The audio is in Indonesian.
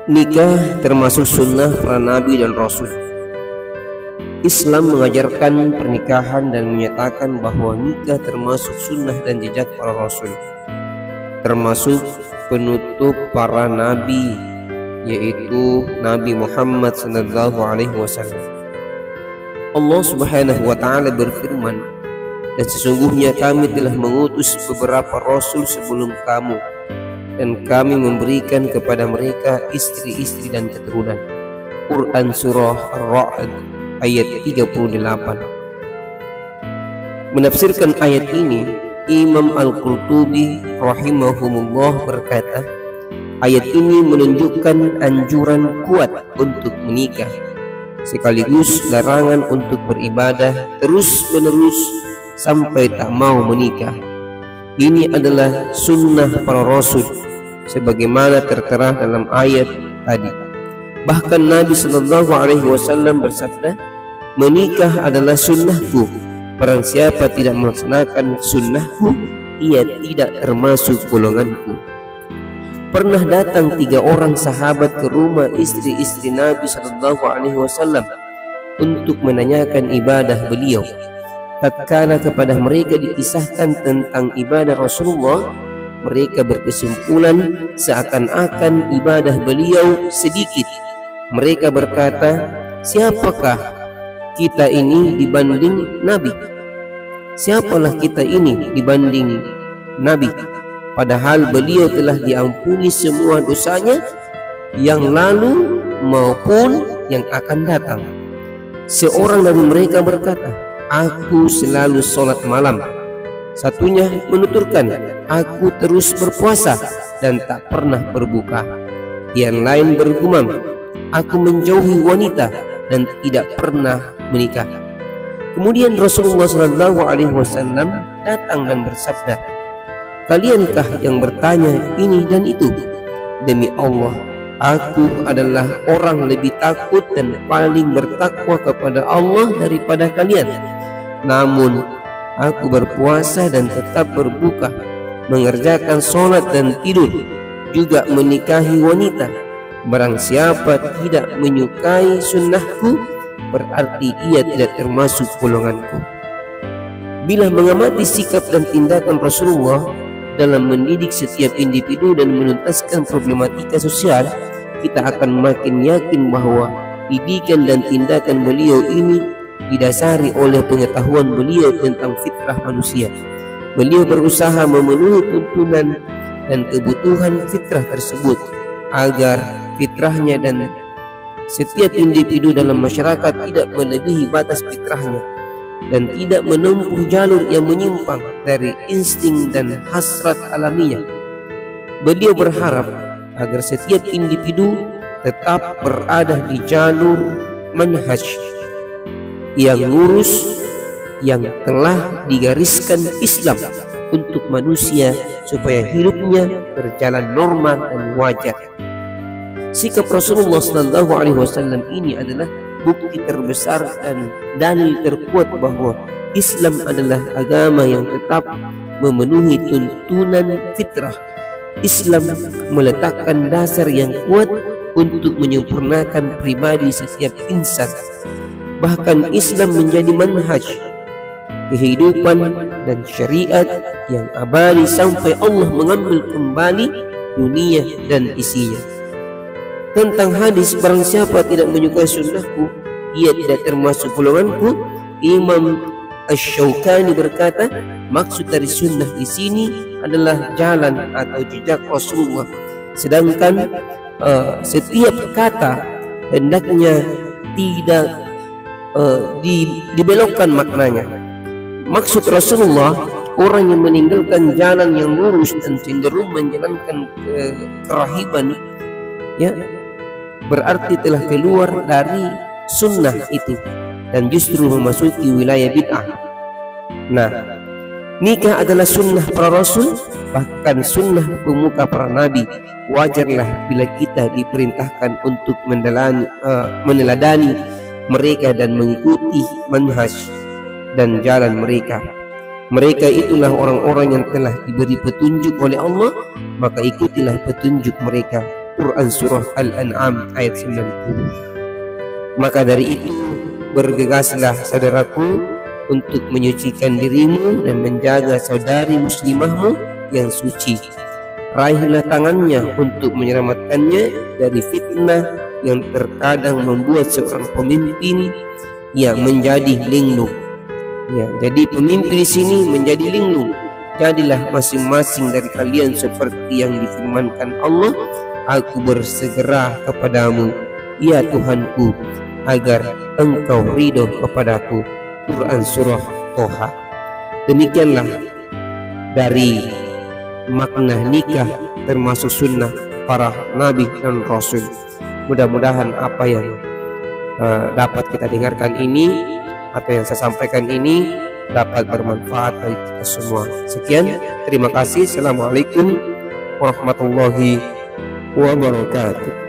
Nikah termasuk sunnah para nabi dan rasul. Islam mengajarkan pernikahan dan menyatakan bahwa nikah termasuk sunnah dan jejak para rasul, termasuk penutup para nabi, yaitu Nabi Muhammad SAW. Allah Subhanahu wa Ta'ala berfirman, "Dan sesungguhnya kami telah mengutus beberapa rasul sebelum kamu, dan kami memberikan kepada mereka istri-istri dan keturunan." Quran Surah Ar-Ra'd ayat 38. Menafsirkan ayat ini, Imam Al-Qurtubi rahimahumullah berkata, ayat ini menunjukkan anjuran kuat untuk menikah, sekaligus larangan untuk beribadah terus-menerus sampai tak mau menikah. Ini adalah sunnah para rasul sebagaimana tertera dalam ayat tadi. Bahkan Nabi SAW bersabda, "Menikah adalah sunnahku. Barang siapa tidak melaksanakan sunnahku, ia tidak termasuk golonganku." Pernah datang 3 orang sahabat ke rumah istri-istri Nabi SAW untuk menanyakan ibadah beliau. Tatkala kepada mereka dikisahkan tentang ibadah Rasulullah, mereka berkesimpulan seakan-akan ibadah beliau sedikit. Mereka berkata, "Siapakah kita ini dibanding Nabi? Siapalah kita ini dibanding Nabi? Padahal beliau telah diampuni semua dosanya yang lalu maupun yang akan datang." Seorang dari mereka berkata, "Aku selalu sholat malam." Satunya menuturkan, "Aku terus berpuasa dan tak pernah berbuka." Yang lain bergumam, "Aku menjauhi wanita dan tidak pernah menikah." Kemudian Rasulullah SAW datang dan bersabda, "Kaliankah yang bertanya ini dan itu? Demi Allah, aku adalah orang lebih takut dan paling bertakwa kepada Allah daripada kalian. Namun aku berpuasa dan tetap berbuka, mengerjakan sholat dan tidur, juga menikahi wanita. Barang siapa tidak menyukai sunnahku, berarti ia tidak termasuk golonganku." Bila mengamati sikap dan tindakan Rasulullah dalam mendidik setiap individu dan menuntaskan problematika sosial, kita akan makin yakin bahwa didikan dan tindakan beliau ini didasari oleh pengetahuan beliau tentang fitrah manusia. Beliau berusaha memenuhi tuntunan dan kebutuhan fitrah tersebut agar fitrahnya dan setiap individu dalam masyarakat tidak melebihi batas fitrahnya dan tidak menempuh jalur yang menyimpang dari insting dan hasrat alamiah. Beliau berharap agar setiap individu tetap berada di jalur manhaj yang lurus yang telah digariskan Islam untuk manusia supaya hidupnya berjalan normal dan wajar. Sikap Rasulullah SAW ini adalah bukti terbesar dan dalil terkuat bahwa Islam adalah agama yang tetap memenuhi tuntunan fitrah. Islam meletakkan dasar yang kuat untuk menyempurnakan pribadi setiap insan. Bahkan Islam menjadi manhaj kehidupan dan syariat yang abadi sampai Allah mengambil kembali dunia dan isinya. Tentang hadis, "Barang siapa tidak menyukai sunnahku, ia tidak termasuk golonganku," Imam Asy-Syaukani berkata, maksud dari sunnah di sini adalah jalan atau jejak Rasulullah. Sedangkan setiap kata hendaknya tidak dibelokkan maknanya. Maksud Rasulullah, orang yang meninggalkan jalan yang lurus dan cenderung menjalankan kerahiban, ya, berarti telah keluar dari sunnah itu dan justru memasuki wilayah bid'ah. Nah, nikah adalah sunnah para rasul, bahkan sunnah pemuka para nabi. Wajarlah bila kita diperintahkan untuk meneladani mereka dan mengikuti manhaj dan jalan mereka. Mereka itulah orang-orang yang telah diberi petunjuk oleh Allah, maka ikutilah petunjuk mereka. Quran surah Al-An'am ayat 90. Maka dari itu bergegaslah saudaraku untuk menyucikan dirimu dan menjaga saudari muslimahmu yang suci. Raihlah tangannya untuk menyelamatkannya dari fitnah yang terkadang membuat seorang pemimpin yang menjadi linglung. Ya, jadi pemimpin di sini menjadi linglung. Jadilah masing-masing dari kalian seperti yang difirmankan Allah, aku bersegera kepadamu, ya Tuhanku, agar engkau ridho kepadaku. Quran surah Toha. Demikianlah dari makna nikah termasuk sunnah para nabi dan rasul. Mudah-mudahan apa yang dapat kita dengarkan ini atau yang saya sampaikan ini dapat bermanfaat bagi kita semua. Sekian, terima kasih. Assalamualaikum warahmatullahi wabarakatuh.